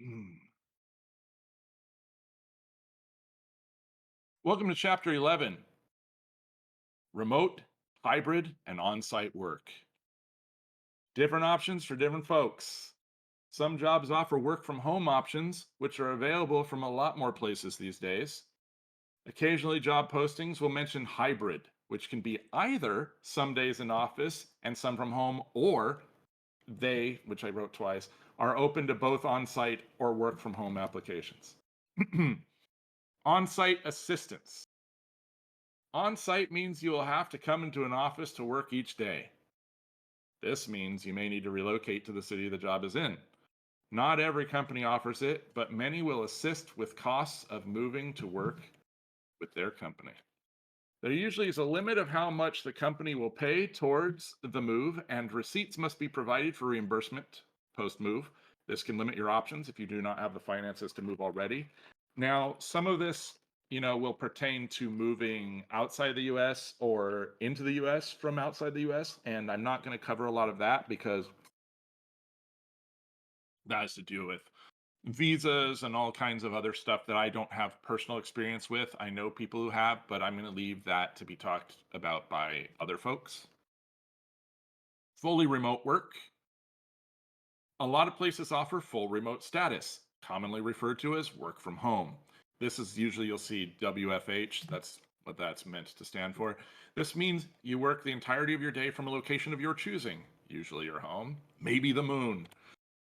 Mm. Welcome to Chapter 11, Remote, Hybrid, and On-Site Work. Different options for different folks. Some jobs offer work from home options, which are available from a lot more places these days. Occasionally, job postings will mention hybrid, which can be either some days in office and some from home, or they, which I wrote twice, are open to both on-site or work from home applications. On-site assistance. On site means you will have to come into an office to work each day. This means you may need to relocate to the city the job is in. Not every company offers it, but many will assist with costs of moving to work with their company. There usually is a limit of how much the company will pay towards the move, and receipts must be provided for reimbursement post move. This can limit your options if you do not have the finances to move already. Now, some of this, will pertain to moving outside the US or into the US from outside the US, and I'm not going to cover a lot of that because that has to do with visas and all kinds of other stuff that I don't have personal experience with. I know people who have, but I'm going to leave that to be talked about by other folks. Fully remote work. A lot of places offer full remote status, commonly referred to as work from home. This is usually you'll see WFH, that's what that's meant to stand for. This means you work the entirety of your day from a location of your choosing, usually your home, maybe the moon.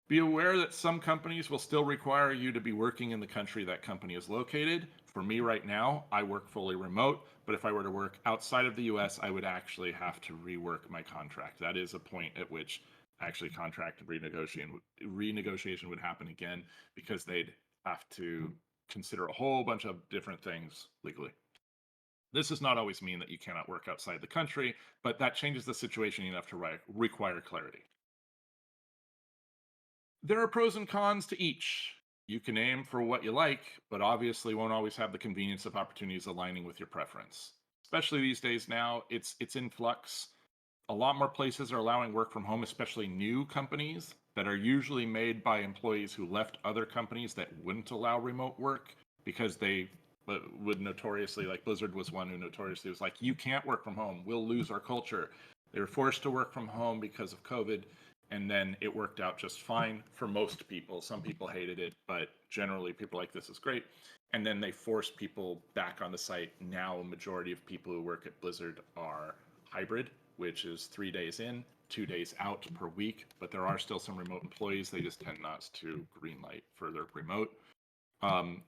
Be aware that some companies will still require you to be working in the country that company is located. For me right now, I work fully remote, but if I were to work outside of the US, I would actually have to rework my contract. That is a point at which actually contract renegotiation would happen again because they'd have to consider a whole bunch of different things legally. This does not always mean that you cannot work outside the country, but that changes the situation enough to require clarity. There are pros and cons to each. You can aim for what you like, but obviously won't always have the convenience of opportunities aligning with your preference. Especially these days now, it's in flux. A lot more places are allowing work from home, especially new companies that are usually made by employees who left other companies that wouldn't allow remote work because they would notoriously, like Blizzard was one who notoriously was like, you can't work from home, we'll lose our culture. They were forced to work from home because of COVID, and then it worked out just fine for most people. Some people hated it, but generally people like this is great. And then they forced people back on the site. Now a majority of people who work at Blizzard are hybrid, which is 3 days in, 2 days out per week. But there are still some remote employees. They just tend not to greenlight further remote.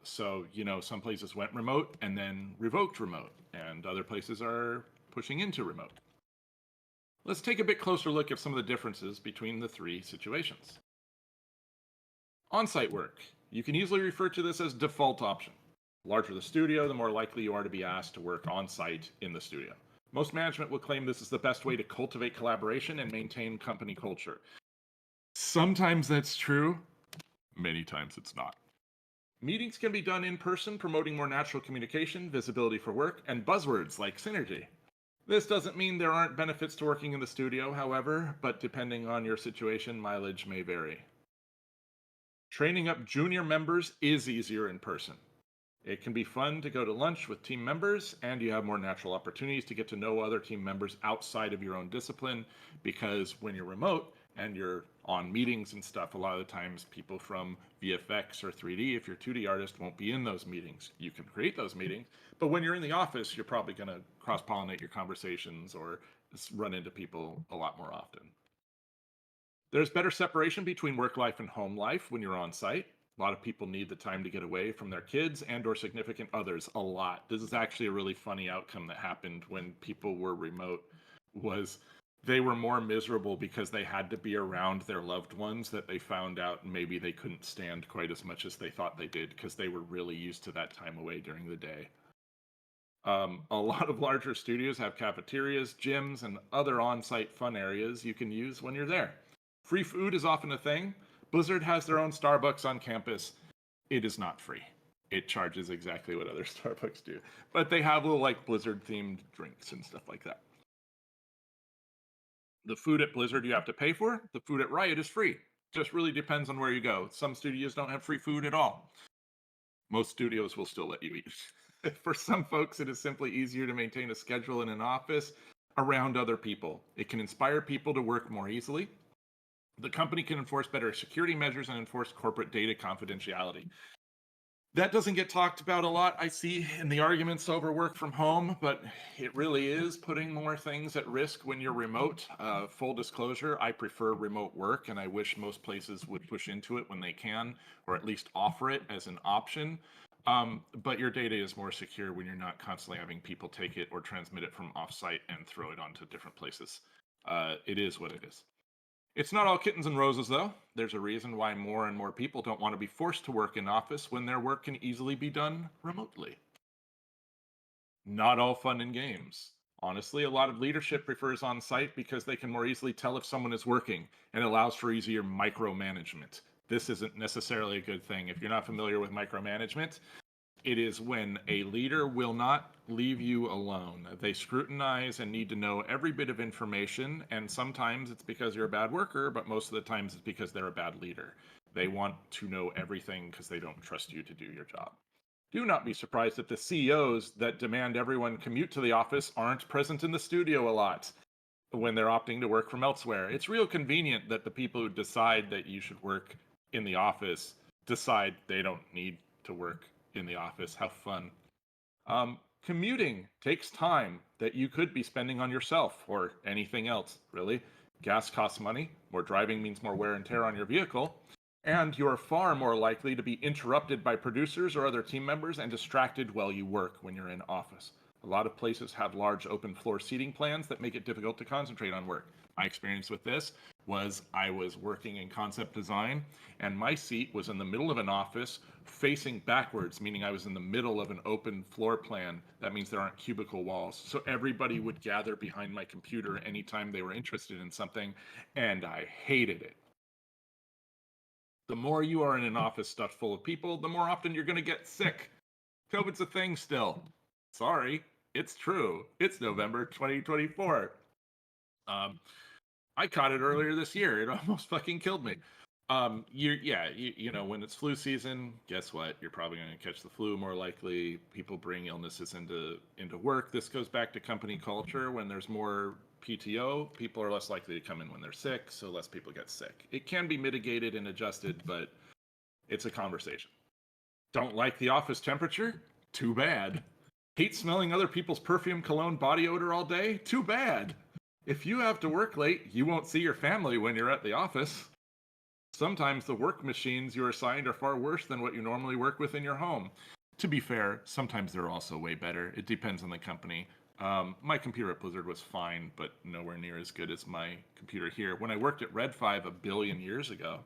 So, some places went remote and then revoked remote, and other places are pushing into remote. Let's take a bit closer look at some of the differences between the three situations. On-site work. You can easily refer to this as default option. The larger the studio, the more likely you are to be asked to work on-site in the studio. Most management will claim this is the best way to cultivate collaboration and maintain company culture. Sometimes that's true, many times it's not. Meetings can be done in person, promoting more natural communication, visibility for work, and buzzwords like synergy. This doesn't mean there aren't benefits to working in the studio, however, but depending on your situation, mileage may vary. Training up junior members is easier in person. It can be fun to go to lunch with team members, and you have more natural opportunities to get to know other team members outside of your own discipline because when you're remote and you're on meetings and stuff, a lot of the times people from VFX or 3D, if you're a 2D artist, won't be in those meetings. You can create those meetings, but when you're in the office, you're probably going to cross pollinate your conversations or run into people a lot more often. There's better separation between work life and home life when you're on site. A lot of people need the time to get away from their kids and or significant others a lot. This is actually a really funny outcome that happened when people were remote was they were more miserable because they had to be around their loved ones that they found out maybe they couldn't stand quite as much as they thought they did because they were really used to that time away during the day. A lot of larger studios have cafeterias, gyms, and other on site fun areas you can use when you're there. Free food is often a thing. Blizzard has their own Starbucks on campus. It is not free. It charges exactly what other Starbucks do. But they have little like Blizzard themed drinks and stuff like that. The food at Blizzard you have to pay for. The food at Riot is free. Just really depends on where you go. Some studios don't have free food at all. Most studios will still let you eat. For some folks, it is simply easier to maintain a schedule in an office around other people. It can inspire people to work more easily. The company can enforce better security measures and enforce corporate data confidentiality. That doesn't get talked about a lot, I see, in the arguments over work from home, but it really is putting more things at risk when you're remote. Full disclosure, I prefer remote work, and I wish most places would push into it when they can, or at least offer it as an option. But your data is more secure when you're not constantly having people take it or transmit it from offsite and throw it onto different places. It is what it is. It's not all kittens and roses, though. There's a reason why more and more people don't want to be forced to work in office when their work can easily be done remotely. Not all fun and games. Honestly, a lot of leadership prefers on site because they can more easily tell if someone is working and allows for easier micromanagement. This isn't necessarily a good thing. If you're not familiar with micromanagement, it is when a leader will not leave you alone. They scrutinize and need to know every bit of information, and sometimes it's because you're a bad worker, but most of the times it's because they're a bad leader. They want to know everything because they don't trust you to do your job. Do not be surprised if the CEOs that demand everyone commute to the office aren't present in the studio a lot when they're opting to work from elsewhere. It's real convenient that the people who decide that you should work in the office decide they don't need to work in the office. How fun. Commuting takes time that you could be spending on yourself or anything else, really. Gas costs money. More driving means more wear and tear on your vehicle. And you're far more likely to be interrupted by producers or other team members and distracted while you work when you're in office. A lot of places have large open floor seating plans that make it difficult to concentrate on work. My experience with this was I was working in concept design, and my seat was in the middle of an office facing backwards, meaning I was in the middle of an open floor plan. That means there aren't cubicle walls. So everybody would gather behind my computer anytime they were interested in something, and I hated it. The more you are in an office stuffed full of people, the more often you're going to get sick. COVID's a thing still. Sorry, it's true. It's November 2024. I caught it earlier this year. It almost fucking killed me. You know, when it's flu season, guess what? You're probably going to catch the flu more likely. People bring illnesses into work. This goes back to company culture. When there's more PTO, people are less likely to come in when they're sick, so less people get sick. It can be mitigated and adjusted, but it's a conversation. Don't like the office temperature? Too bad. Hate smelling other people's perfume, cologne, body odor all day? Too bad. If you have to work late, you won't see your family when you're at the office. Sometimes the work machines you're assigned are far worse than what you normally work with in your home. To be fair, sometimes they're also way better. It depends on the company. My computer at Blizzard was fine, but nowhere near as good as my computer here. When I worked at Red 5 a billion years ago,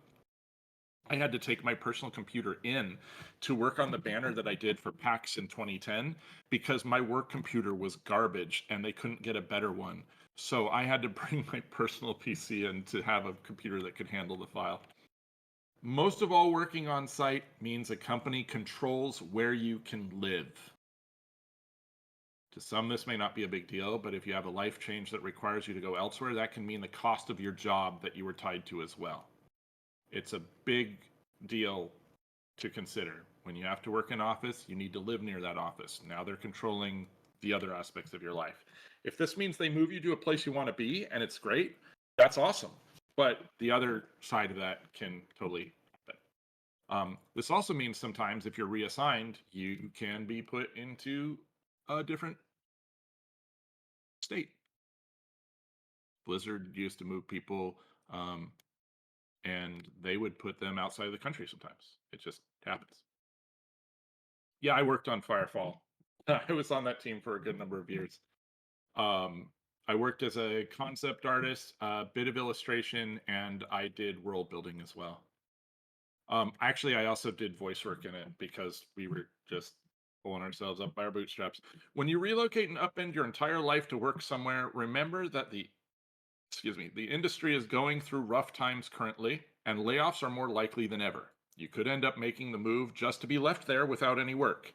I had to take my personal computer in to work on the banner that I did for PAX in 2010 because my work computer was garbage and they couldn't get a better one. So I had to bring my personal PC in to have a computer that could handle the file. Most of all, working on site means a company controls where you can live. To some, this may not be a big deal, but if you have a life change that requires you to go elsewhere, that can mean the cost of your job that you were tied to as well. It's a big deal to consider. When you have to work in office, you need to live near that office. Now they're controlling the other aspects of your life. If this means they move you to a place you want to be and it's great, that's awesome. But the other side of that can totally happen. This also means sometimes if you're reassigned, you can be put into a different state. Blizzard used to move people and they would put them outside of the country sometimes. It just happens. Yeah, I worked on Firefall. I was on that team for a good number of years. I worked as a concept artist, a bit of illustration, and I did world building as well. Actually, I also did voice work in it because we were just pulling ourselves up by our bootstraps. When you relocate and upend your entire life to work somewhere, remember that the industry is going through rough times currently, and layoffs are more likely than ever. You could end up making the move just to be left there without any work.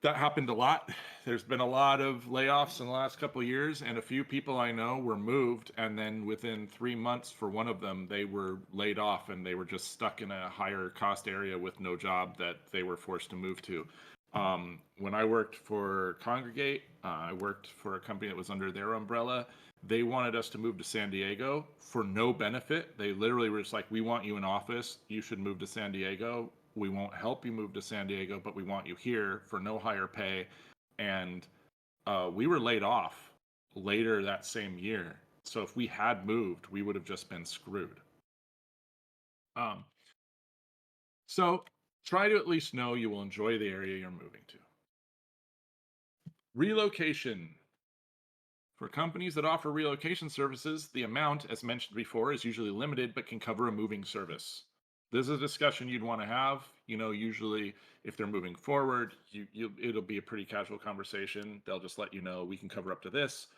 That happened a lot. There's been a lot of layoffs in the last couple of years, and a few people I know were moved, and then within 3 months for one of them, they were laid off and they were just stuck in a higher cost area with no job that they were forced to move to. When I worked for Congregate, I worked for a company that was under their umbrella. They wanted us to move to San Diego for no benefit. They literally were just like, we want you in office. You should move to San Diego. We won't help you move to San Diego, but we want you here for no higher pay. And we were laid off later that same year. So if we had moved, we would have just been screwed. Um, so try to at least know you will enjoy the area you're moving to. Relocation. For companies that offer relocation services, the amount, as mentioned before, is usually limited but can cover a moving service. This is a discussion you'd want to have. Usually if they're moving forward, it'll be a pretty casual conversation. They'll just let you know, we can cover up to this.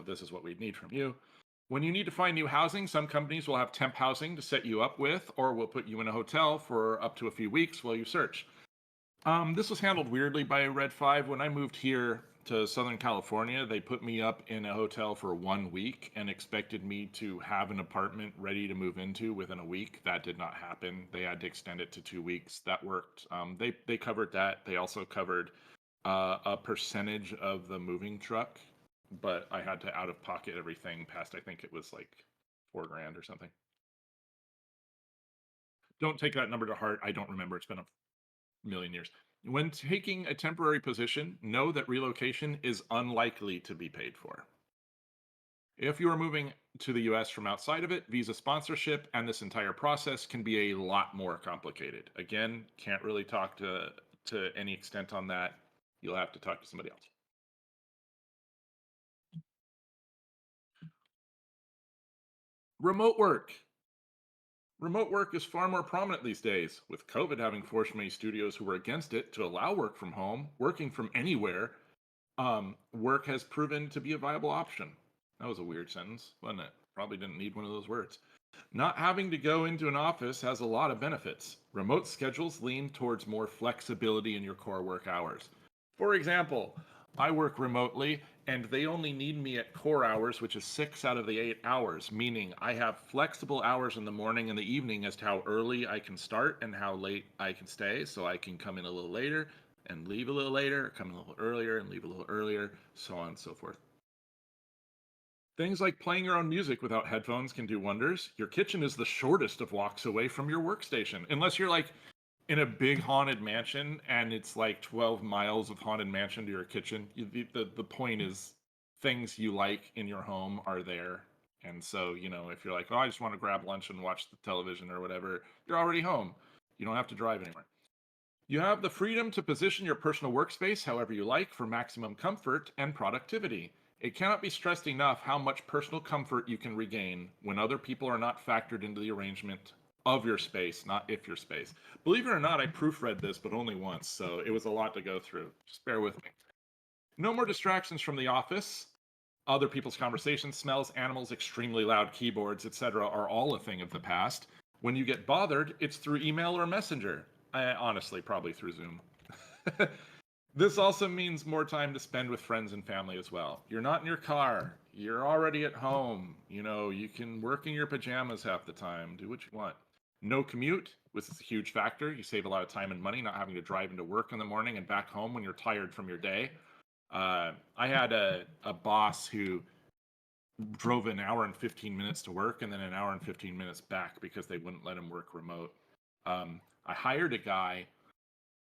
This is what we need from you. When you need to find new housing, some companies will have temp housing to set you up with, or will put you in a hotel for up to a few weeks while you search. This was handled weirdly by Red 5. When I moved here to Southern California, they put me up in a hotel for 1 week and expected me to have an apartment ready to move into within a week. That did not happen. They had to extend it to 2 weeks. That worked. They covered that. They also covered a percentage of the moving truck, but I had to out of pocket everything past, I think it was like $4,000 or something. Don't take that number to heart. I don't remember. It's been a million years. When taking a temporary position, know that relocation is unlikely to be paid for. If you are moving to the US from outside of it, visa sponsorship and this entire process can be a lot more complicated. Again, can't really talk to any extent on that. You'll have to talk to somebody else. Remote work. Remote work is far more prominent these days, with COVID having forced many studios who were against it to allow work from home, working from anywhere. Work has proven to be a viable option. That was a weird sentence, wasn't it? Probably didn't need one of those words. Not having to go into an office has a lot of benefits. Remote schedules lean towards more flexibility in your core work hours. For example, I work remotely and they only need me at core hours, which is 6 out of the 8 hours, meaning I have flexible hours in the morning and the evening as to how early I can start and how late I can stay. So I can come in a little later and leave a little later, come in a little earlier and leave a little earlier, so on and so forth. Things like playing your own music without headphones can do wonders. Your kitchen is the shortest of walks away from your workstation, unless you're like in a big haunted mansion and it's like 12 miles of haunted mansion to your kitchen. The point is things you like in your home are there. And so, if you're like, oh, I just want to grab lunch and watch the television or whatever, you're already home. You don't have to drive anywhere. You have the freedom to position your personal workspace however you like for maximum comfort and productivity. It cannot be stressed enough how much personal comfort you can regain when other people are not factored into the arrangement of your space, not if your space. Believe it or not, I proofread this, but only once, so it was a lot to go through. Just bear with me. No more distractions from the office. Other people's conversations, smells, animals, extremely loud keyboards, etc. are all a thing of the past. When you get bothered, it's through email or messenger. Honestly, probably through Zoom. This also means more time to spend with friends and family as well. You're not in your car. You're already at home. You can work in your pajamas half the time. Do what you want. No commute, which is a huge factor. You save a lot of time and money not having to drive into work in the morning and back home when you're tired from your day. I had a boss who drove an hour and 15 minutes to work and then an hour and 15 minutes back because they wouldn't let him work remote. I hired a guy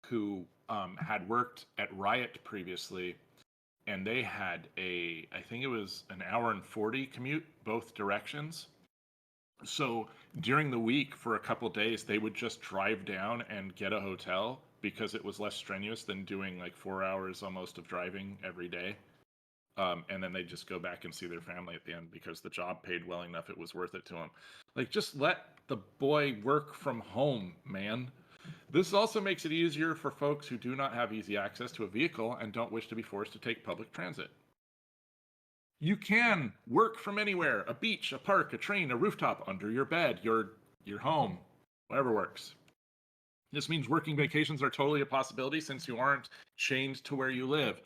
who had worked at Riot previously, and they had I think it was an hour and 40 commute both directions. So during the week for a couple days, they would just drive down and get a hotel because it was less strenuous than doing like 4 hours almost of driving every day. And then they just go back and see their family at the end because the job paid well enough, it was worth it to them. Like, just let the boy work from home, man. This also makes it easier for folks who do not have easy access to a vehicle and don't wish to be forced to take public transit. You can work from anywhere: a beach, a park, a train, a rooftop, under your bed, your home, whatever works. This means working vacations are totally a possibility since you aren't chained to where you live.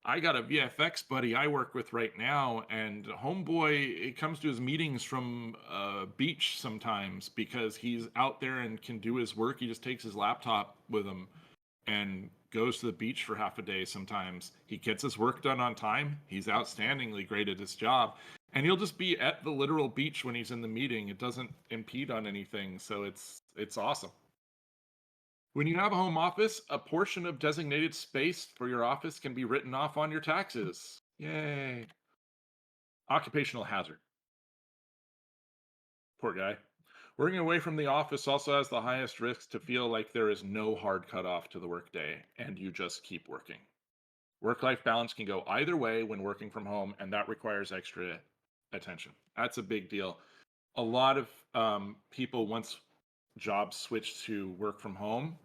I got a VFX buddy I work with right now, and homeboy, it comes to his meetings from a beach sometimes because he's out there and can do his work. He just takes his laptop with him and goes to the beach for half a day sometimes. He gets his work done on time. He's outstandingly great at his job. And he'll just be at the literal beach when he's in the meeting. It doesn't impede on anything, so it's awesome. When you have a home office, a portion of designated space for your office can be written off on your taxes. Yay. Occupational hazard. Poor guy. Working away from the office also has the highest risk to feel like there is no hard cutoff to the workday and you just keep working. Work life balance can go either way when working from home, and that requires extra attention. That's a big deal. A lot of people, once jobs switched to work from home,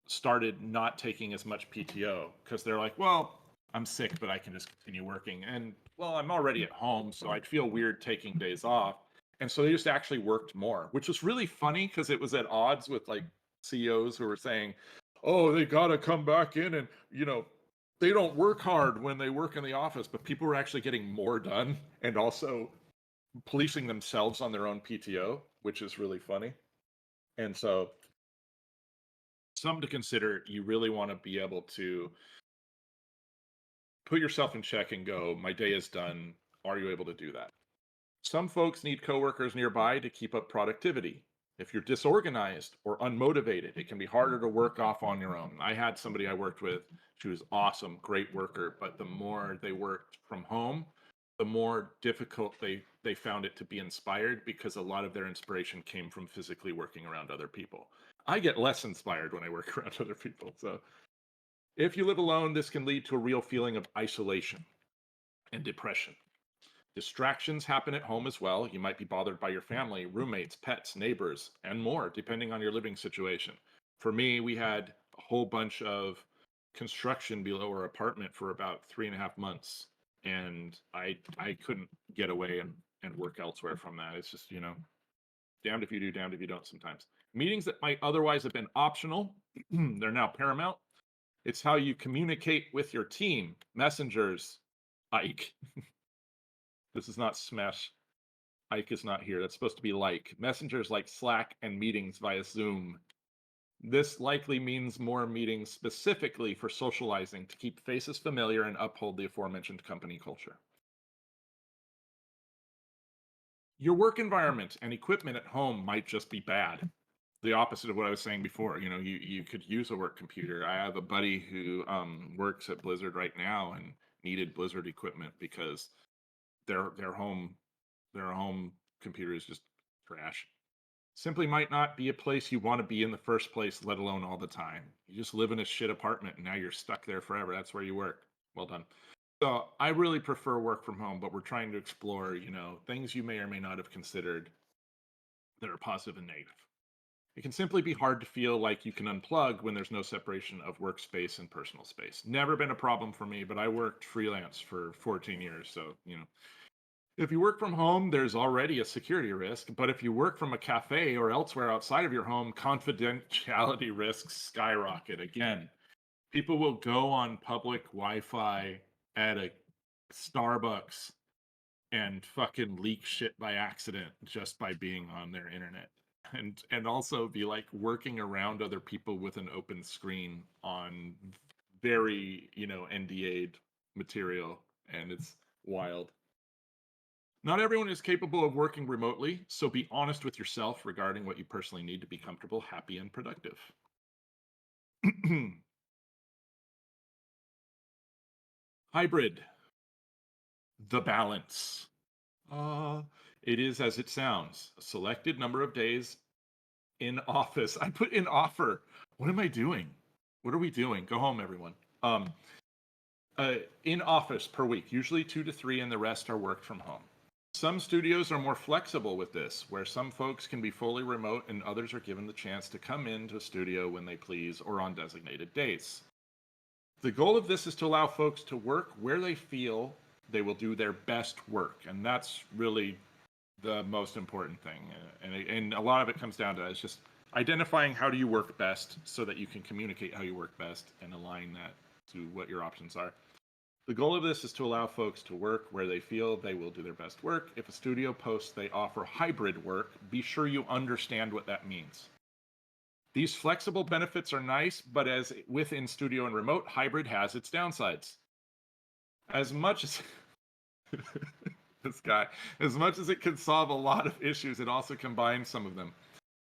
started not taking as much PTO because they're like, well, I'm sick, but I can just continue working. And well, I'm already at home, so I'd feel weird taking days off. And so they just actually worked more, which was really funny because it was at odds with like CEOs who were saying, oh, they got to come back in and, they don't work hard when they work in the office, but people were actually getting more done and also policing themselves on their own PTO, which is really funny. And so something to consider. You really want to be able to put yourself in check and go, my day is done. Are you able to do that? Some folks need coworkers nearby to keep up productivity. If you're disorganized or unmotivated, it can be harder to work off on your own. I had somebody I worked with, she was awesome, great worker, but the more they worked from home, the more difficult they found it to be inspired because a lot of their inspiration came from physically working around other people. I get less inspired when I work around other people. So if you live alone, this can lead to a real feeling of isolation and depression. Distractions happen at home as well. You might be bothered by your family, roommates, pets, neighbors, and more, depending on your living situation. For me, we had a whole bunch of construction below our apartment for about 3.5 months, and I couldn't get away and work elsewhere from that. It's just, damned if you do, damned if you don't sometimes. Meetings that might otherwise have been optional, they're now paramount. It's how you communicate with your team, messengers, Ike. This is not Smash. Ike is not here. That's supposed to be like messengers like Slack and meetings via Zoom. This likely means more meetings specifically for socializing to keep faces familiar and uphold the aforementioned company culture. Your work environment and equipment at home might just be bad. The opposite of what I was saying before. You could use a work computer. I have a buddy who works at Blizzard right now and needed Blizzard equipment because their home computer is just trash. Simply might not be a place you want to be in the first place, let alone all the time. You just live in a shit apartment and now you're stuck there forever. That's where you work. Well done. So I really prefer work from home, but we're trying to explore, things you may or may not have considered that are positive and negative. It can simply be hard to feel like you can unplug when there's no separation of workspace and personal space. Never been a problem for me, but I worked freelance for 14 years. So, if you work from home, there's already a security risk. But if you work from a cafe or elsewhere outside of your home, confidentiality risks skyrocket. Again, people will go on public Wi-Fi at a Starbucks and fucking leak shit by accident just by being on their internet. And also be like working around other people with an open screen on very, NDA'd material, and it's wild. Not everyone is capable of working remotely, so be honest with yourself regarding what you personally need to be comfortable, happy, and productive. Hybrid, the balance. Uh, it is as it sounds. A selected number of days in office. I put in offer. What am I doing? What are we doing? Go home, everyone. In office per week, usually 2 to 3, and the rest are work from home. Some studios are more flexible with this, where some folks can be fully remote and others are given the chance to come into a studio when they please or on designated days. The goal of this is to allow folks to work where they feel they will do their best work, and that's really the most important thing. And a lot of it comes down to it's just Identifying how do you work best so that you can communicate how you work best and align that to what your options are. The goal of this is to allow folks to work where they feel they will do their best work. If a studio posts they offer hybrid work, be sure you understand what that means. These flexible benefits are nice, but as with in studio and remote, hybrid has its downsides. As much as this guy, as much as it can solve a lot of issues, it also combines some of them.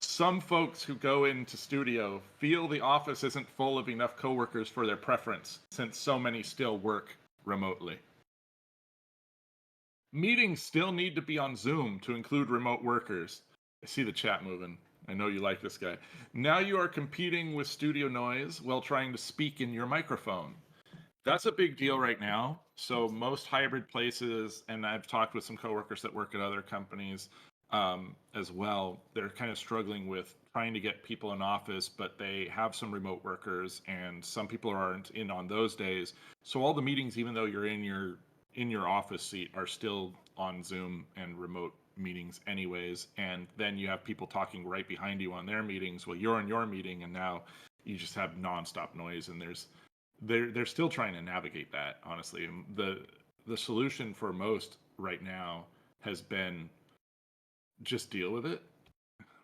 Some folks who go into studio feel the office isn't full of enough coworkers for their preference, since so many still work remotely. Meetings still need to be on Zoom to include remote workers. I see the chat moving. I know you like this guy. Now you are competing with studio noise while trying to speak in your microphone. That's a big deal right now. So most hybrid places, and I've talked with some coworkers that work at other companies as well, they're kind of struggling with trying to get people in office, but they have some remote workers, and some people aren't in on those days. So all the meetings, even though you're in your office seat, are still on Zoom and remote meetings anyways. And then you have people talking right behind you on their meetings while you're in your meeting, and now you just have nonstop noise, and they're still trying to navigate that, honestly. The solution for most right now has been just deal with it.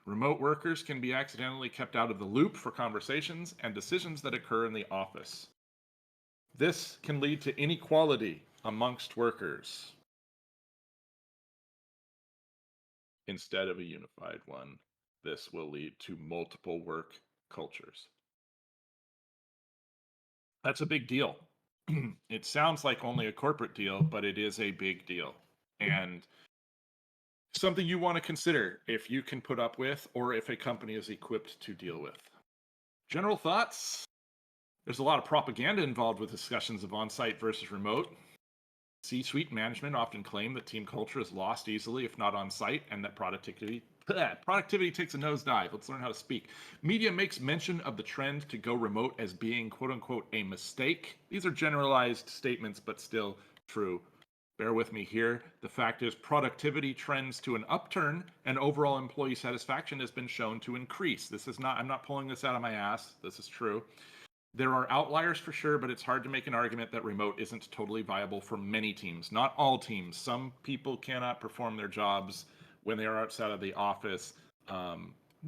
Remote workers can be accidentally kept out of the loop for conversations and decisions that occur in the office. This can lead to inequality amongst workers instead of a unified one. This will lead to multiple work cultures. That's a big deal. It sounds like only a corporate deal, but it is a big deal. And something you want to consider if you can put up with or if a company is equipped to deal with. General thoughts? There's a lot of propaganda involved with discussions of on site versus remote. C suite management often claim that team culture is lost easily if not on site, and that productivity takes a nosedive. Let's learn how to speak. Media makes mention of the trend to go remote as being quote unquote a mistake. These are generalized statements, but still true. Bear with me here. The fact is, productivity trends to an upturn, and overall employee satisfaction has been shown to increase. I'm not pulling this out of my ass. This is true. There are outliers for sure, but it's hard to make an argument that remote isn't totally viable for many teams. Not all teams. Some people cannot perform their jobs when they are outside of the office.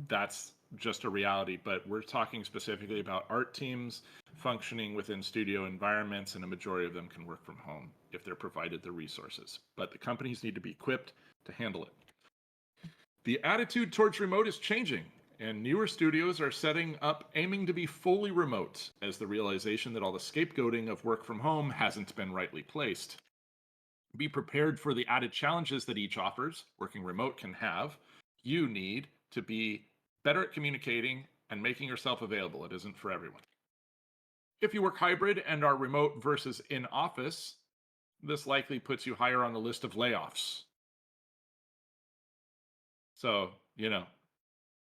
That's just a reality, but we're talking specifically about art teams functioning within studio environments, and a majority of them can work from home if they're provided the resources. But the companies need to be equipped to handle it. The attitude towards remote is changing, and newer studios are setting up aiming to be fully remote, as the realization that all the scapegoating of work from home hasn't been rightly placed. Be prepared for the added challenges that each offers, working remote can have. You need to be better at communicating and making yourself available. It isn't for everyone. If you work hybrid and are remote versus in office, this likely puts you higher on the list of layoffs. So,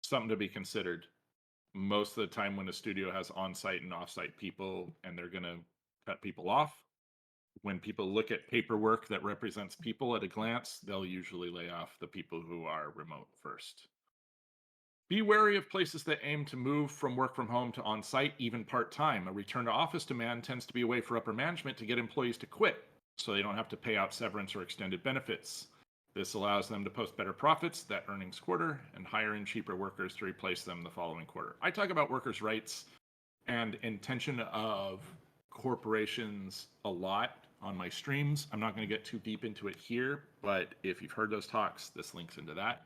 something to be considered. Most of the time, when a studio has on site and off site people and they're going to cut people off, when people look at paperwork that represents people at a glance, they'll usually lay off the people who are remote first. Be wary of places that aim to move from work from home to on site, even part time. A return to office demand tends to be a way for upper management to get employees to quit so they don't have to pay out severance or extended benefits. This allows them to post better profits that earnings quarter and hire in cheaper workers to replace them the following quarter. I talk about workers' rights and intention of corporations a lot on my streams. I'm not going to get too deep into it here, but if you've heard those talks, this links into that.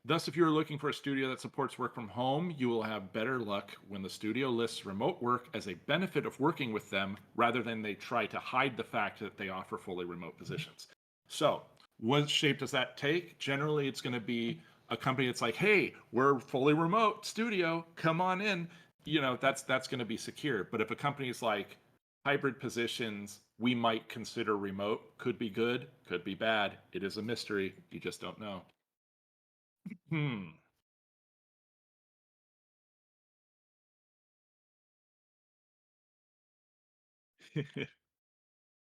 Thus, if you're looking for a studio that supports work from home, you will have better luck when the studio lists remote work as a benefit of working with them rather than they try to hide the fact that they offer fully remote positions. So, what shape does that take? Generally, it's going to be a company that's like, hey, we're fully remote studio, come on in. That's going to be secure. But if a company is like hybrid positions, we might consider remote, could be good, could be bad. It is a mystery. You just don't know. Hmm.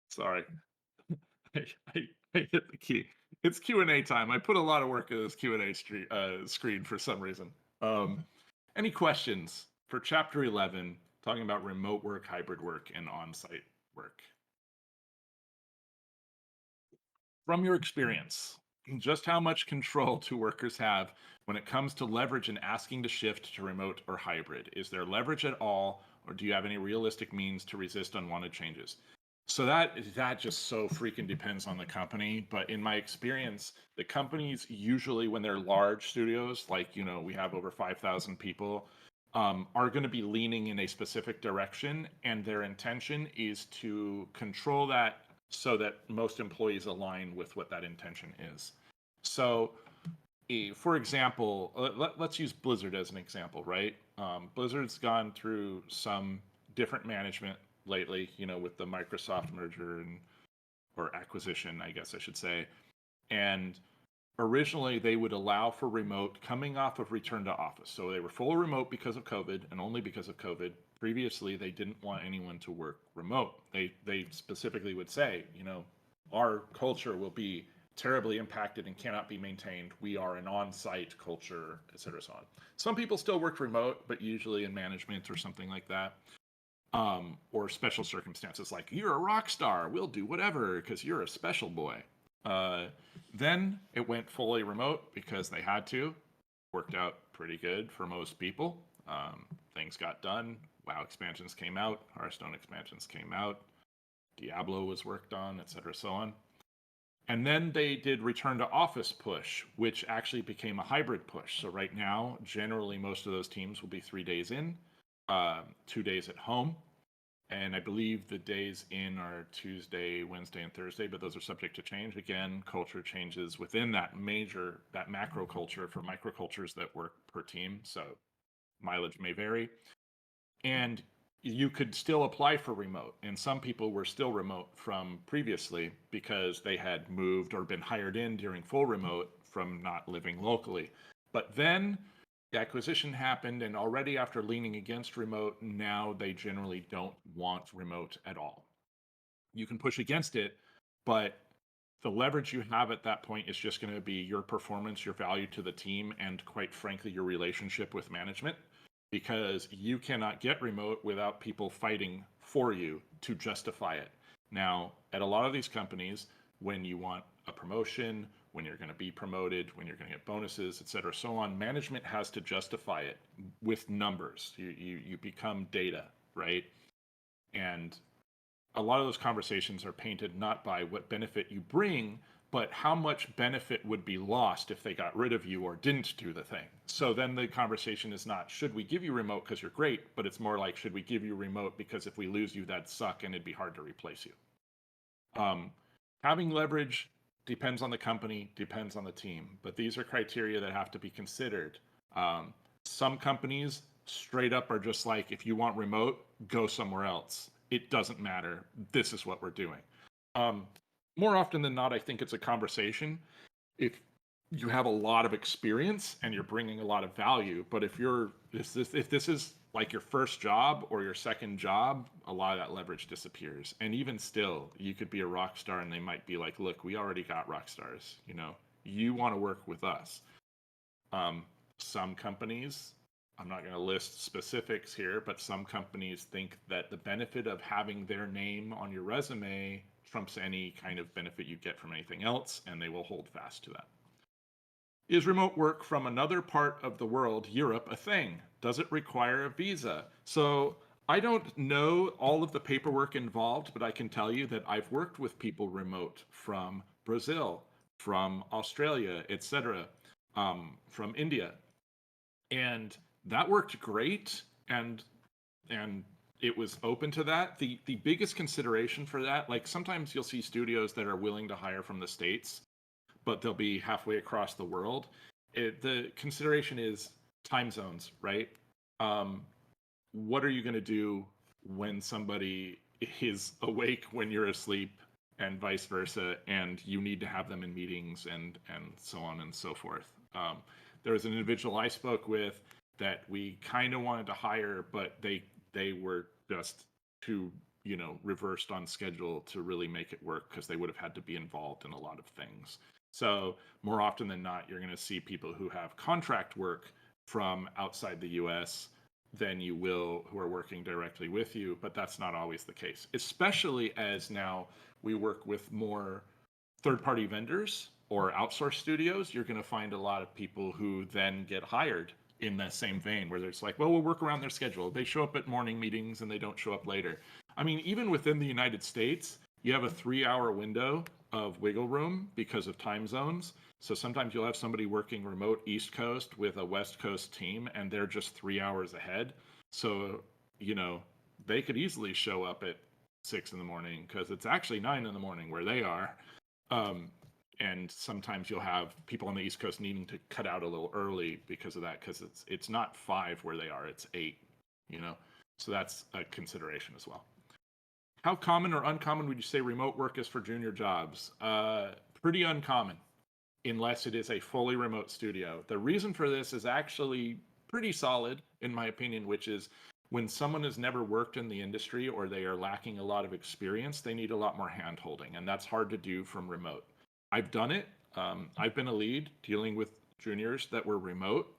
Sorry. I, I, I hit the key. It's Q&A time. I put a lot of work in this Q&A screen for some reason. Um, any questions for Chapter 11, talking about remote work, hybrid work, and on-site work? From your experience, just how much control do workers have when it comes to leverage and asking to shift to remote or hybrid? Is there leverage at all, or do you have any realistic means to resist unwanted changes? So that just so freaking depends on the company. But in my experience, the companies usually, when they're large studios, like we have over 5,000 people, are going to be leaning in a specific direction, and their intention is to control that so that most employees align with what that intention is. So, for example, let's use Blizzard as an example, right? Blizzard's gone through some different management lately, with the Microsoft merger or acquisition, I guess I should say. And originally, they would allow for remote coming off of return to office. So they were full remote because of COVID and only because of COVID. Previously, they didn't want anyone to work remote. They specifically would say, our culture will be terribly impacted and cannot be maintained. We are an on-site culture, et cetera, so on. Some people still work remote, but usually in management or something like that. Or special circumstances like you're a rock star, we'll do whatever because you're a special boy. Then it went fully remote because they had to. Worked out pretty good for most people. Things got done. WoW expansions came out. Hearthstone expansions came out. Diablo was worked on, etc., so on. And then they did return to office push, which actually became a hybrid push. So right now, generally, most of those teams will be 3 days in, 2 days at home. And I believe the days in are Tuesday, Wednesday, and Thursday, but those are subject to change. Again, culture changes within that macro culture for microcultures that work per team. So mileage may vary. And you could still apply for remote. And some people were still remote from previously because they had moved or been hired in during full remote from not living locally. But then the acquisition happened, and already after leaning against remote, now they generally don't want remote at all. You can push against it, but the leverage you have at that point is just going to be your performance, your value to the team, and quite frankly, your relationship with management, because you cannot get remote without people fighting for you to justify it. Now, at a lot of these companies, when you want a promotion, when you're going to be promoted, when you're going to get bonuses, et cetera, so on, management has to justify it with numbers. You become data, right? And a lot of those conversations are painted not by what benefit you bring, but how much benefit would be lost if they got rid of you or didn't do the thing. So then the conversation is not, should we give you remote because you're great, but it's more like, should we give you remote because if we lose you, that'd suck and it'd be hard to replace you. Having leverage depends on the company, depends on the team, but these are criteria that have to be considered. Some companies straight up are just like, if you want remote, go somewhere else. It doesn't matter. This is what we're doing. More often than not, I think it's a conversation. If you have a lot of experience and you're bringing a lot of value, but if this is like your first job or your second job, a lot of that leverage disappears. And even still, you could be a rock star and they might be like, look, we already got rock stars. You want to work with us. Some companies, I'm not going to list specifics here, but some companies think that the benefit of having their name on your resume trumps any kind of benefit you get from anything else, and they will hold fast to that. Is remote work from another part of the world, Europe, a thing? Does it require a visa? So I don't know all of the paperwork involved, but I can tell you that I've worked with people remote from Brazil, from Australia, etc., from India. And that worked great, and it was open to that. The biggest consideration for that, like sometimes you'll see studios that are willing to hire from the States, but they'll be halfway across the world. The consideration is time zones, right? What are you going to do when somebody is awake when you're asleep, and vice versa, and you need to have them in meetings and so on and so forth. There was an individual I spoke with that we kind of wanted to hire, but they were just too reversed on schedule to really make it work, because they would have had to be involved in a lot of things. So more often than not, you're going to see people who have contract work from outside the US than you will who are working directly with you, but that's not always the case, especially as now we work with more third-party vendors or outsource studios. You're going to find a lot of people who then get hired in that same vein where it's like, well, we'll work around their schedule. They show up at morning meetings and they don't show up later. I mean, even within the United States, you have a 3-hour window of wiggle room because of time zones. So sometimes you'll have somebody working remote East Coast with a West Coast team, and they're just 3 hours ahead. So, you know, they could easily show up at 6 in the morning because it's actually 9 in the morning where they are. And sometimes you'll have people on the East Coast needing to cut out a little early because of that, because it's not 5 where they are, it's 8, you know? So that's a consideration as well. How common or uncommon would you say remote work is for junior jobs? Pretty uncommon, unless it is a fully remote studio. The reason for this is actually pretty solid, in my opinion, which is when someone has never worked in the industry or they are lacking a lot of experience, they need a lot more hand holding, and that's hard to do from remote. I've done it. I've been a lead dealing with juniors that were remote,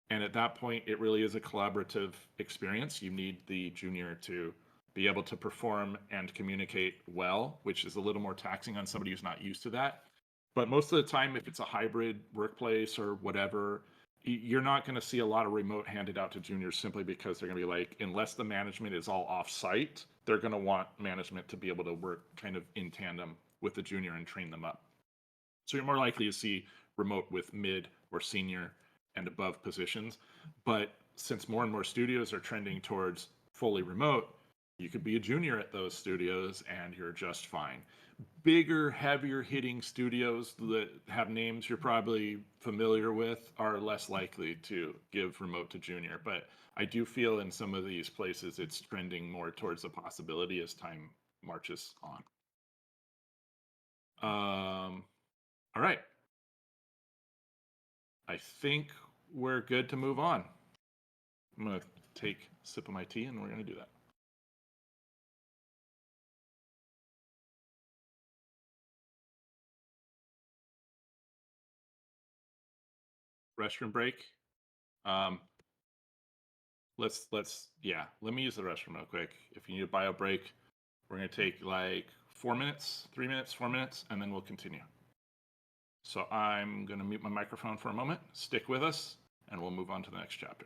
and at that point, it really is a collaborative experience. You need the junior to be able to perform and communicate well, which is a little more taxing on somebody who's not used to that. But most of the time, if it's a hybrid workplace or whatever, you're not going to see a lot of remote handed out to juniors simply because they're going to be like, unless the management is all off-site, they're going to want management to be able to work kind of in tandem with the junior and train them up. So you're more likely to see remote with mid or senior and above positions. But since more and more studios are trending towards fully remote, you could be a junior at those studios and you're just fine. Bigger, heavier hitting studios that have names you're probably familiar with are less likely to give remote to junior. But I do feel in some of these places it's trending more towards a possibility as time marches on. All right. I think we're good to move on. I'm going to take a sip of my tea and we're going to do that. Restroom break. Let me use the restroom real quick. If you need a bio break, we're going to take like 4 minutes, 3 minutes, 4 minutes, and then we'll continue. So I'm going to mute my microphone for a moment. Stick with us, and we'll move on to the next chapter.